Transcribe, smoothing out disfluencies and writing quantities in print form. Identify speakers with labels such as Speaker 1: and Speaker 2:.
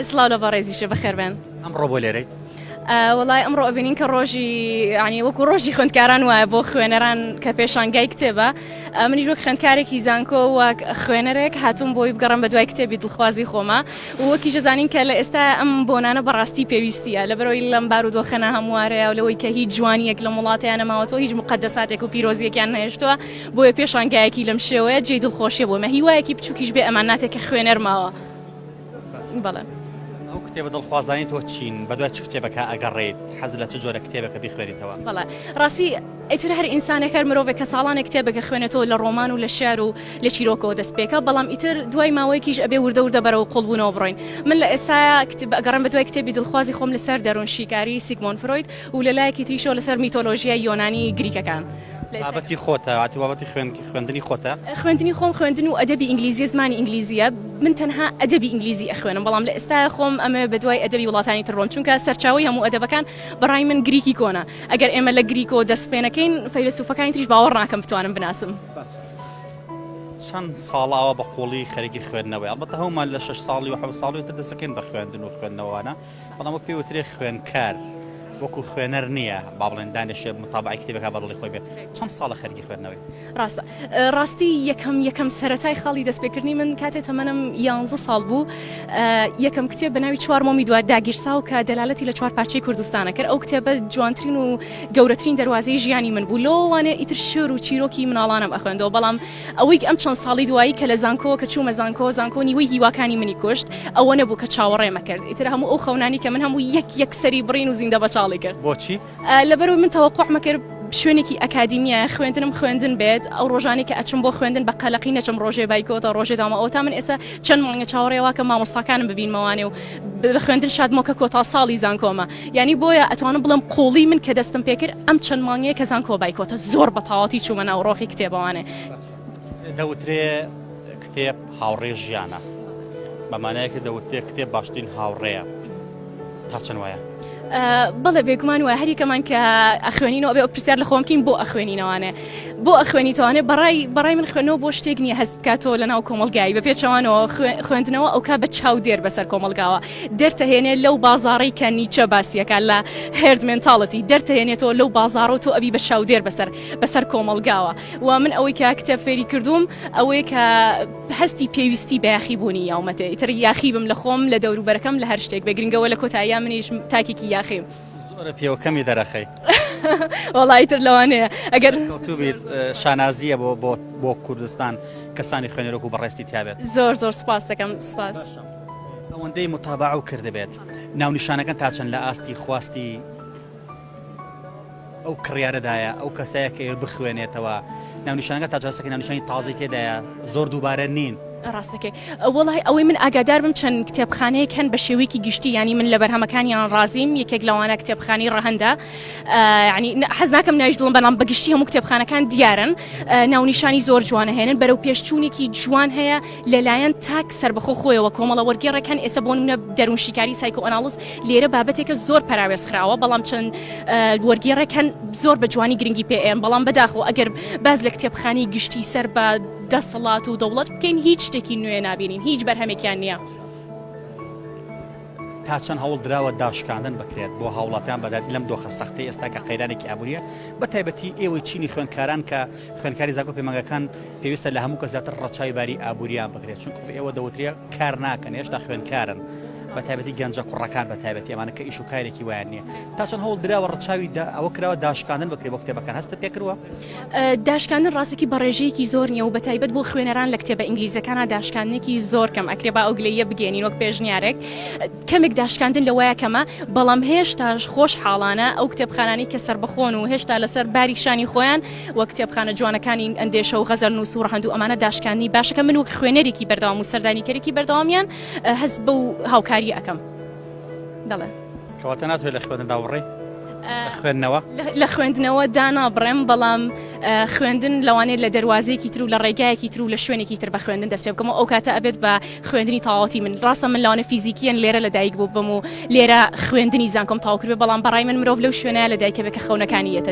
Speaker 1: ئسلااو لە بەڕێزیشە بەخێر بێن.
Speaker 2: ئەمڕۆ بۆ لێرەیت؟
Speaker 1: وڵای ئەمڕۆ ئەبینین کە ڕۆژی ینی وەکو ڕۆژی خوێندکاران وایە بۆ خوێنەران کە پێشانگای کتێبە. منیش وەک خوێندکارێکی زانکۆ وەک خوێنەرێک هاتووم بۆی بگەڕم بە دوای کتێبی دڵخوازی خۆمە و وەکی ژەزانین کە لە ئێستا ئەم بۆنانە بەڕاستی پێویستیە لەبەرەوەی لەم بارودۆخەنە هەموارەیە و لەوەی کە هیچ جوانیەک لە وڵاتیان نەماوەتەوە هیچ مقدساتێک و پیرۆزیەکیان نەهێشتووە بۆیە پێشانگایەکی لەم شێوەیە جێی دڵخۆشیە بۆمە هیوایەکی بچووکیش بێ ئەمان ناتێک کە خوێنەر ماوە. بەڵێ
Speaker 2: ئەو کتێبە دڵخوازانی تۆ چین بە دوای چ کتێبەکە ئەگەڕێیت حەز لە چ جۆرە کتێبەکە بیخوێنیتەوە؟
Speaker 1: بەڵێ ڕاستی ئیتر هەر ئینسانێک هەر مرۆڤێک کە ساڵانێک کتێبەکە خوێنێتەوە لە ڕۆمان و لە شێعر و لە چیرۆکەوە دەست پێکە بەڵام ئیتر دوای ماوەیەکیش ئەبێ وردە وردە بەرەوە قوڵبوونەوە بڕۆین. من لە ئێستا ئەگەڕم بە دوای کتێبی دڵخوازی خۆم لەسەر دەروون شیکاری سیگمۆند فروید و لە لایەکی تریشەوە لەسەر میتۆلۆژیای یۆنانی گریکەکان.
Speaker 2: بابەتی خۆتە ئاتی بابەتی خوێندنی خۆتە؟
Speaker 1: خوێندنی خۆم خوێندن و ئەدەبی ئینگلیزی زمانی ئینگلیزیە من تەنها ئەدەبی ئینگلیزی ئەخوێنم بەڵام لە ئێستا خۆم ئەمە بە دوای ئەدەبی وڵاتانی تر ڕۆم چونکە سەرچاوی هەموو ئەدەبەکان بەڕای من گریکی کۆنە ئەگەر ئێمە لە گریکۆ دەست پێ نەکەین فەیلسوفەکانی تریش باوەڕ ناکەم بتوانم بناسم.
Speaker 2: چەند ساڵاوە بە قوڵی خەریکی خوێندنەوەی ئەڵبەتە هەمومان لە 6 ساڵی و 7 ساڵی تر دەسەکەین بە خوێندن و خوێندنەوەوانە بەڵام پێوترێ خوێندکار وەکو خوێنەر نییە با بڵێن دانیشێ متابعی کتێبەکە بەدڵی خۆی بێ. چەند ساڵە خەریکی خوێندنەوەی؟
Speaker 1: ڕاستی یەکەم سەرەتای خاڵی دەستپێکردنی من کاتێ تەمەنم 11 ساڵ بوو یەکەم کتێب بە ناوی 4 مۆمی دوات داگیرسا و کە دەلالەتی لە 4 پارچەی کوردستانە کرد. ئەو کتێبە جوانترین و گەورەترین دەواازەی ژیانی من بوو لەوانێ ئیتر شێر و چیرۆکی مناڵانم ئەخوێندەوە بەڵام ئەوەی ئەم چەند ساڵی دوایی کە لە زانکۆ کە چوومە زانکۆ نیوەی هیواکانی منی کوشت ئەوە نەبوو کە چاوەڕێمە کرد ئیتر هەموو ئەو خەونانی کە من هەموو یەکسەری بڕین و زیندە بەچاڵی کرد.
Speaker 2: بۆچی؟
Speaker 1: لەبەرەوەی من تەوەقوعمە کرد شوێنێکی ئەکادیمیە خوێندن بێت ئەو ڕۆژانی کە ئەچم بۆ خوێندن بە قەلەقی نەچم ڕۆژێ بایکۆتە ڕۆژێ دامەوە تا من ئێستا چەند مانگە چاوەڕێەوە کە مامۆستاکانم ببینمەوانێ و بە خوێندن شادمۆکە کۆتا ساڵی زانکۆمە یعنی بۆیە ئەتوانم بڵم قوڵی من کە دەستم پێکرد ئەم چەند مانگەیە کە زانکۆ بایکۆتە زۆر بە تاواتی چوومە ناو ڕۆخی کتێبەوانێ.
Speaker 2: دەوترێ کتێب هاوڕێ ژیانە بەمانەیەکە دەوترێ کتێب باشترین هاوڕێیە تا چەند وایە؟
Speaker 1: بەڵێ بێگومان وە هەریکەمان کە ئەخوێنینەوە بێ پرسیار لە خۆمکەین بۆ ئەخوێنینەوانێ بۆ ئەخوێنیتوانێ بەڕای من خوێنەوە بۆ شتێک نییە هەست بکاتەوە لە ناو کۆمەلگایی بە پێچەوانەوە خوێندنەوە ئەو کا بە چاو دێر بەسەر کۆمەلگاوە دەرتەهێنێ لەو بازاڕی کە نیچە باسیەکە لە هێرد مێنتاڵەتی دەرتەهێنێتەوە لەو بازاڕ و تۆ ئەبی بە چاو دێر بەسەر کۆمەلگاوە و من ئەوەی کە کتێب فێری کردوم ئەوەیە کە هەستی پێویستی بە یاخی بوونی یاومەتە ئیتر یاخی بم لە خۆم لە دەوروبەرەکەم لە هەر شتێک بەگرنگەوە لە کۆتاییە منیش تاکێکی یاخیم.
Speaker 2: زۆرە پێوەکەمی دەرەخەی
Speaker 1: وەڵای تر لەوانەیە ئەگەر
Speaker 2: کەوتوبیت شانازیە بۆ کوردستان کەسانی خوێنەرۆک و بەڕێستی تیابێت.
Speaker 1: زۆر سپاس دەکەم سپاس.
Speaker 2: ئەوەندەی متابعە و کردبێت ناونیشانەکان تا چەند لە ئاستی خواستی ئەو کڕیارەدایە ئەو کەسەیە کە بخوێنێتەوە ناونیشانەکە تا جاسەکە ناونیشانی تازی تێدایە زۆر دووبارە نین.
Speaker 1: ڕاستەکەی وڵی ئەوەی من ئاگادار بم چەند کتێبخانەیەک هەن بە شێوەیەکی گشتی ینی من لە بەرهەمەکانیان ڕازیم یەکێک لەوانە کتێبخانی ڕەهەندە ینی حەز ناکەم ناویش بڵم بەڵام بەگشتی هەموو کتێبخانەکان دیارن ناونیشانی زۆر جوانە هێنن بەرەو پێشچوونێکی جوان هەیە لەلایەن تاک سربەخۆ خۆیەوە کۆمەڵە وەرگێڕەکان ئێستا بۆ نمونە دەروون شیکاری سایکۆئەنالیز لێرە بابەتێکە زۆر پەراوێزخراوە بەڵام چەند وەرگێڕەکان زۆر بە جوانی گرنگی پێێن بەڵام بەداخەوە ئەگەر باز لە کتێبخانی گشتی سەر بە دەسەڵات و دەوڵەت بکەین هیچ شتێکی نوێ نابینین هیچ بەرهەمێکیان نییە.
Speaker 2: تا چەند هەوڵ درراوە داشکاندن بکرێت بۆ هاوڵاتیان بەدات لەم دۆخە سەختەی ئێستا کە قەیرانێکی ئابوووریە بە تایبەتی ئێوەی چینی خوێندکاران کە خوێندکاری زانکۆ پەیمانگەکان پێویستە لە هەموو کە زیاتر ڕەچاوی باری ئابووریان بکرێت چونکە ئێوە دەوترێ کار ناکەن هێشتا خوێندکارن بە تایبەتی گەنجە کوڕەکان بە تایبەتی ئەمانە کە ئیش و کارێکی وایان نییە تا چەند هەوڵ دراوە ڕەچاوی ئەوە کراوە داشکاندن بکرێت بۆ کتێبەکان هەستە پێکردووە؟
Speaker 1: داشکاندن ڕاستێکی بەڕێژەیەکی زۆر نییە و بە تایبەت بۆ خوێنەران لە کتێبە ئینگلیزەکانە داشکاندنێکی زۆر کەم ئەکرێ با ئەوگلەیە بگێنین وەک پێشنیارێک کەمێک داشکاندن لەوەیە کەمە بەڵام هێشتاش خۆش حاڵانە ئەو کتێبخانانی کە سربەخۆن و هێشتا لەسەر باری شانی خۆیان وەک کتێبخانە جوانەکانی ئەندێشە و غەزەل نووس و ڕەهەند و ئەمانە داشکاندنی باشەکە من وەک خوێنەرێکی بەردەوام و سەردانیکەرێکی بەردەوامیان هەست بە هاوکاری ئەەکەم. دەڵێ
Speaker 2: کەواتە ناتوێت لە خوێندندا بڕێ خوێندنەوە
Speaker 1: لە خوێندنەوە دانابڕێم بەڵام خوێندن لەوانێت لە دەواازەیەکی تر و لە ڕێگایەکی تر و لە شوێنێکی تر بە خوێندن دەست پێ بکەم ئەو کاتە ئەبێت بە خوێندنی تاواتی من ڕاستە من لەوانە فیزیکیان لێرە لە دایک بوو بم و لێرە خوێندنی زانکۆم تاواکرێ بەڵام بەڕای من مرۆڤ لەو شوێنە لە دایکە بێ کە خەونەکانیەتە